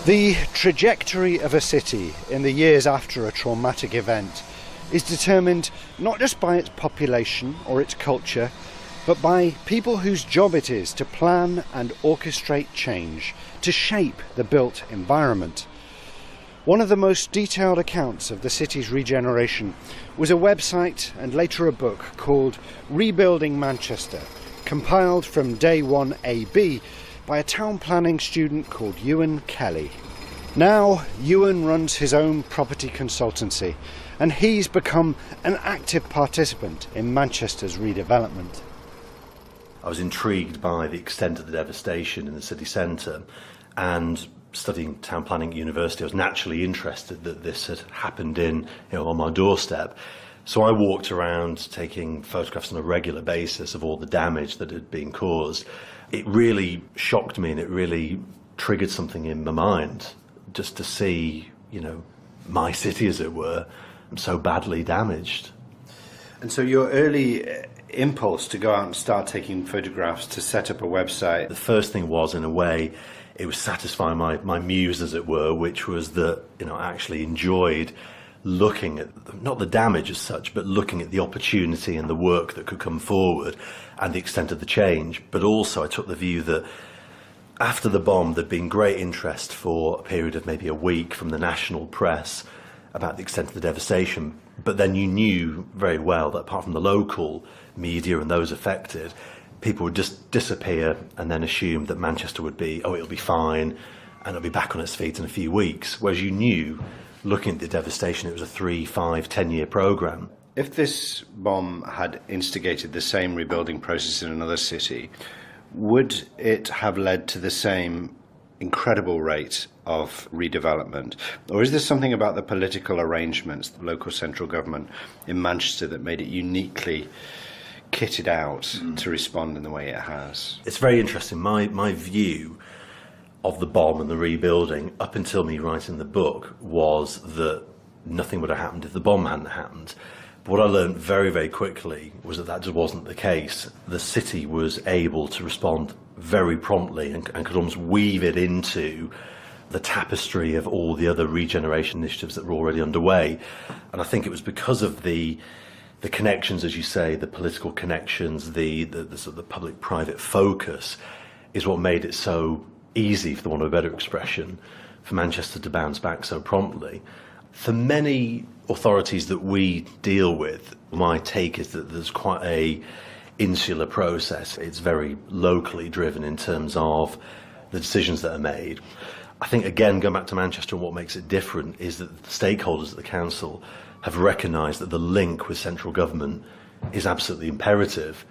The trajectory of a city in the years after a traumatic event is determined not just by its population or its culture, but by people whose job it is to plan and orchestrate change, to shape the built environment. One of the most detailed accounts of the city's regeneration was a website and later a book called Rebuilding Manchester, compiled from Day 1 AB by a town planning student called Euan Kellie. Now, Euan runs his own property consultancy, and he's become an active participant in Manchester's redevelopment. I was intrigued by the extent of the devastation in the city centre, and studying town planning at university, I was naturally interested that this had happened on my doorstep. So I walked around taking photographs on a regular basis of all the damage that had been caused. It really shocked me, and it really triggered something in my mind, just to see, my city, as it were, so badly damaged. And so your early impulse to go out and start taking photographs, to set up a website. The first thing was, in a way, it was satisfying my muse, as it were, which was that, I actually enjoyed looking at, not the damage as such, but looking at the opportunity and the work that could come forward and the extent of the change. But also I took the view that after the bomb, there'd been great interest for a period of maybe a week from the national press about the extent of the devastation. But then you knew very well that apart from the local media and those affected, people would just disappear and then assume that Manchester would be, it'll be fine and it'll be back on its feet in a few weeks. Whereas you knew, looking at the devastation, it was a 3, 5, 10-year programme. If this bomb had instigated the same rebuilding process in another city, would it have led to the same incredible rate of redevelopment? Or is there something about the political arrangements, the local central government in Manchester, that made it uniquely kitted out to respond in the way it has? It's very interesting. My view of the bomb and the rebuilding, up until me writing the book, was that nothing would have happened if the bomb hadn't happened. But what I learned very, very quickly was that just wasn't the case. The city was able to respond very promptly and could almost weave it into the tapestry of all the other regeneration initiatives that were already underway. And I think it was because of the connections, as you say, the political connections, the sort of the public-private focus is what made it so easy, for the want of a better expression, for Manchester to bounce back so promptly. For many authorities that we deal with, my take is that there's quite a insular process. It's very locally driven in terms of the decisions that are made. I think, again, going back to Manchester, and what makes it different is that the stakeholders at the council have recognised that the link with central government is absolutely imperative,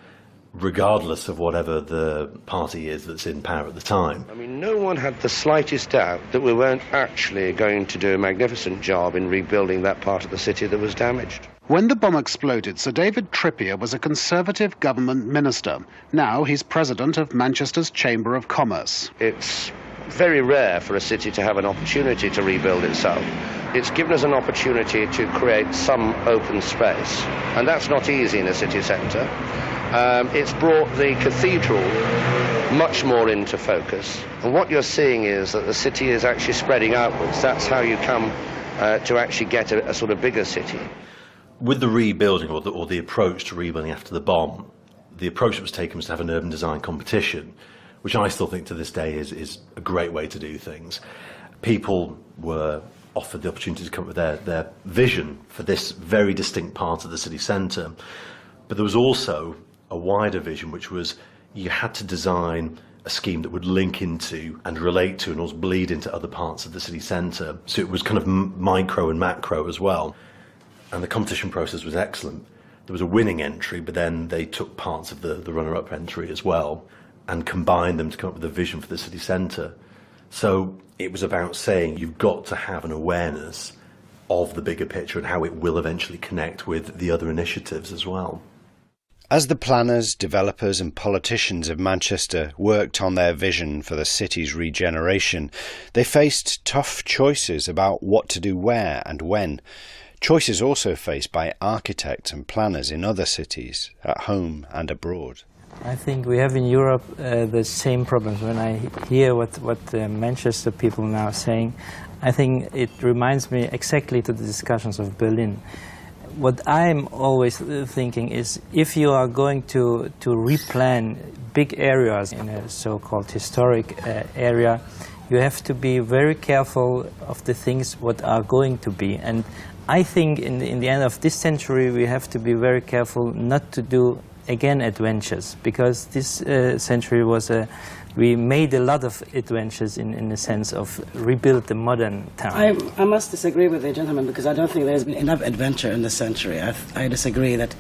regardless of whatever the party is that's in power at the time. I mean, no one had the slightest doubt that we weren't actually going to do a magnificent job in rebuilding that part of the city that was damaged. When the bomb exploded, Sir David Trippier was a Conservative government minister. Now he's president of Manchester's Chamber of Commerce. It's very rare for a city to have an opportunity to rebuild itself. It's given us an opportunity to create some open space, and that's not easy in a city centre. It's brought the cathedral much more into focus, and what you're seeing is that the city is actually spreading outwards. That's how you come to actually get a sort of bigger city. With the rebuilding, or the approach to rebuilding after the bomb, the approach that was taken was to have an urban design competition, which I still think to this day is a great way to do things. People were offered the opportunity to come up with their vision for this very distinct part of the city centre, but there was also a wider vision, which was you had to design a scheme that would link into and relate to and also bleed into other parts of the city centre. So it was kind of micro and macro as well. And the competition process was excellent. There was a winning entry, but then they took parts of the runner-up entry as well and combined them to come up with a vision for the city centre. So it was about saying you've got to have an awareness of the bigger picture and how it will eventually connect with the other initiatives as well. As the planners, developers and politicians of Manchester worked on their vision for the city's regeneration, they faced tough choices about what to do where and when. Choices also faced by architects and planners in other cities, at home and abroad. I think we have in Europe the same problems. When I hear what the Manchester people now are saying, I think it reminds me exactly to the discussions of Berlin. What I'm always thinking is, if you are going to replan big areas in a so-called historic area, you have to be very careful of the things what are going to be. And I think in the end of this century we have to be very careful not to do again adventures, because this century was we made a lot of adventures in the sense of rebuild the modern town. I must disagree with the gentleman, because I don't think there's been enough adventure in this century. I disagree that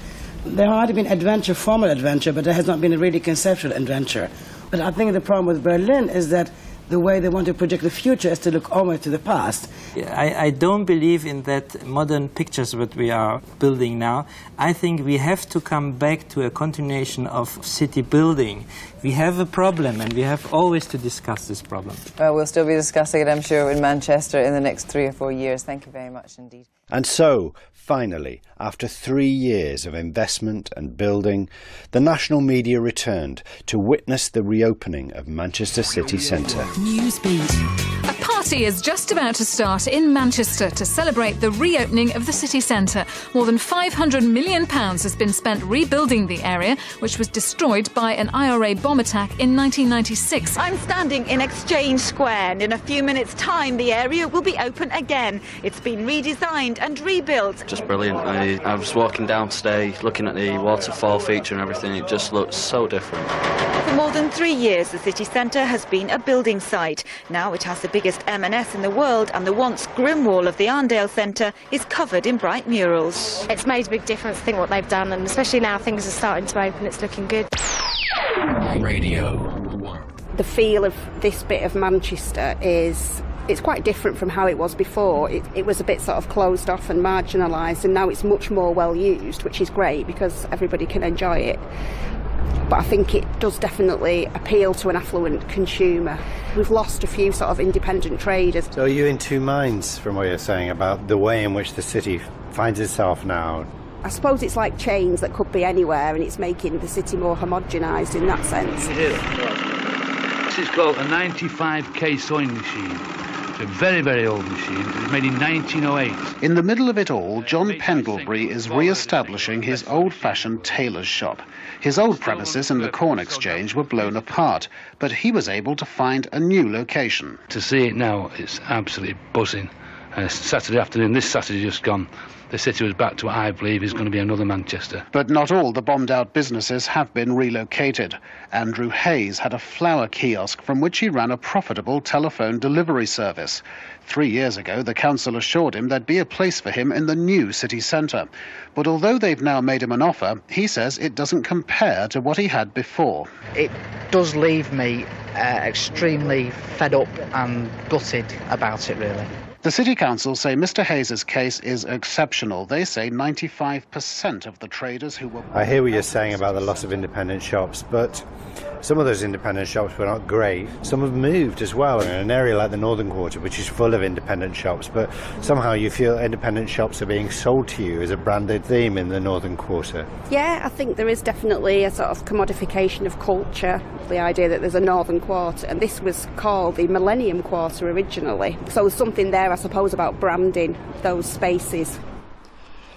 there might have been adventure, formal adventure, but there has not been a really conceptual adventure. But I think the problem with Berlin is that the way they want to project the future is to look almost to the past. I don't believe in that modern pictures that we are building now. I think we have to come back to a continuation of city building. We have a problem, and we have always to discuss this problem. Well, we'll still be discussing it, I'm sure, in Manchester in the next 3 or 4 years. Thank you very much indeed. And so, finally, after 3 years of investment and building, the national media returned to witness the reopening of Manchester city centre. Newsbeat. A party is just about to start in Manchester to celebrate the reopening of the city centre. More than £500 million has been spent rebuilding the area, which was destroyed by an IRA bomb attack in 1996. I'm standing in Exchange Square, and in a few minutes' time the area will be open again. It's been redesigned and rebuilt. Just brilliant. I was walking down today looking at the waterfall feature and everything. It just looks so different. For more than 3 years the city centre has been a building site. Now it has the biggest M&S in the world, and the once grim wall of the Arndale Centre is covered in bright murals. It's made a big difference, I think, what they've done, and especially now things are starting to open, it's looking good. Radio 1. The feel of this bit of Manchester it's quite different from how it was before. It was a bit sort of closed off and marginalised, and now it's much more well used, which is great because everybody can enjoy it. But I think it does definitely appeal to an affluent consumer. We've lost a few sort of independent traders. So are you in two minds from what you're saying about the way in which the city finds itself now? I suppose it's like chains that could be anywhere, and it's making the city more homogenised in that sense. This is called a 95k sewing machine. It's a very, very old machine. It was made in 1908. In the middle of it all, John Pendlebury is re-establishing his old-fashioned tailor's shop. His old premises in the Corn Exchange were blown apart, but he was able to find a new location. To see it now, it's absolutely buzzing. Saturday afternoon, this Saturday just gone, the city was back to what I believe is going to be another Manchester. But not all the bombed-out businesses have been relocated. Andrew Hayes had a flour kiosk from which he ran a profitable telephone delivery service. 3 years ago, the council assured him there'd be a place for him in the new city centre. But although they've now made him an offer, he says it doesn't compare to what he had before. It does leave me extremely fed up and gutted about it, really. The City Council say Mr Hayes' case is exceptional. They say 95% of the traders who were... I hear what you're saying about the loss of independent shops, but some of those independent shops were not great. Some have moved as well in an area like the Northern Quarter, which is full of independent shops, but somehow you feel independent shops are being sold to you as a branded theme in the Northern Quarter. Yeah, I think there is definitely a sort of commodification of culture, the idea that there's a Northern Quarter, and this was called the Millennium Quarter originally. So there's something there, I suppose, about branding those spaces.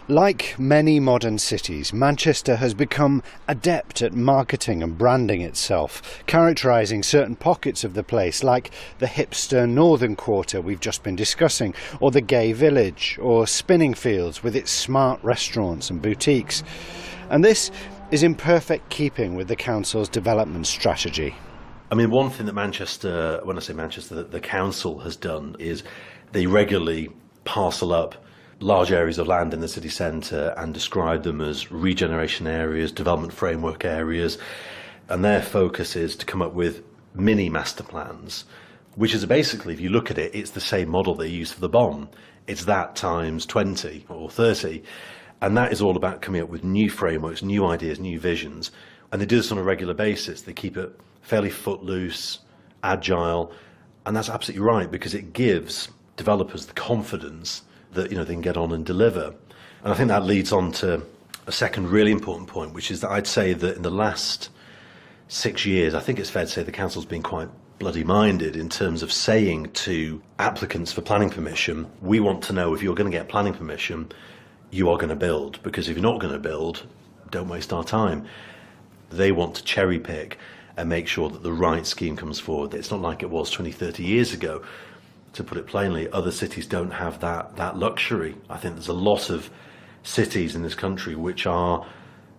Like many modern cities, Manchester has become adept at marketing and branding itself, characterising certain pockets of the place, like the hipster Northern Quarter we've just been discussing, or the gay village, or Spinningfields with its smart restaurants and boutiques. And this is in perfect keeping with the council's development strategy. I mean, one thing that Manchester, when I say Manchester, the council has done is they regularly parcel up large areas of land in the city centre and describe them as regeneration areas, development framework areas, and their focus is to come up with mini master plans, which is basically, if you look at it, it's the same model they used for the bomb. It's that times 20 or 30, and that is all about coming up with new frameworks, new ideas, new visions, and they do this on a regular basis. They keep it fairly footloose, agile, and that's absolutely right, because it gives developers the confidence that, you know, they can get on and deliver. And I think that leads on to a second really important point, which is that I'd say that in the last 6 years, I think it's fair to say the council's been quite bloody minded in terms of saying to applicants for planning permission, we want to know if you're going to get planning permission, you are going to build, because if you're not going to build, don't waste our time. They want to cherry pick and make sure that the right scheme comes forward. It's not like it was 20, 30 years ago. To put it plainly, other cities don't have that luxury. I think there's a lot of cities in this country which are,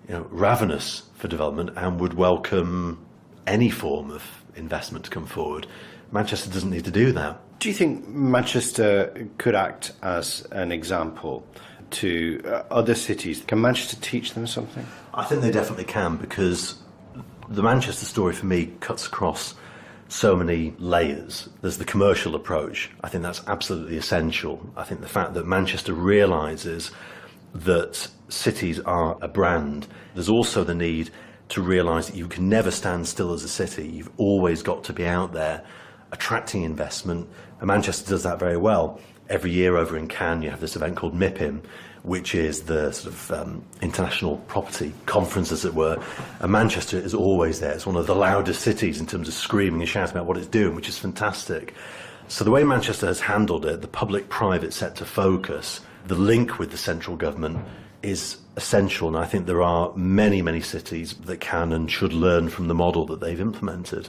ravenous for development and would welcome any form of investment to come forward. Manchester doesn't need to do that. Do you think Manchester could act as an example to other cities? Can Manchester teach them something? I think they definitely can, because the Manchester story for me cuts across so many layers. There's the commercial approach. I think that's absolutely essential. I think the fact that Manchester realises that cities are a brand. There's also the need to realise that you can never stand still as a city. You've always got to be out there attracting investment, and Manchester does that very well. Every year over in Cannes you have this event called MIPIM, which is the sort of international property conference, as it were, and Manchester is always there. It's one of the loudest cities in terms of screaming and shouting about what it's doing, which is fantastic. So the way Manchester has handled it, the public-private sector focus, the link with the central government is essential, and I think there are many, many cities that can and should learn from the model that they've implemented.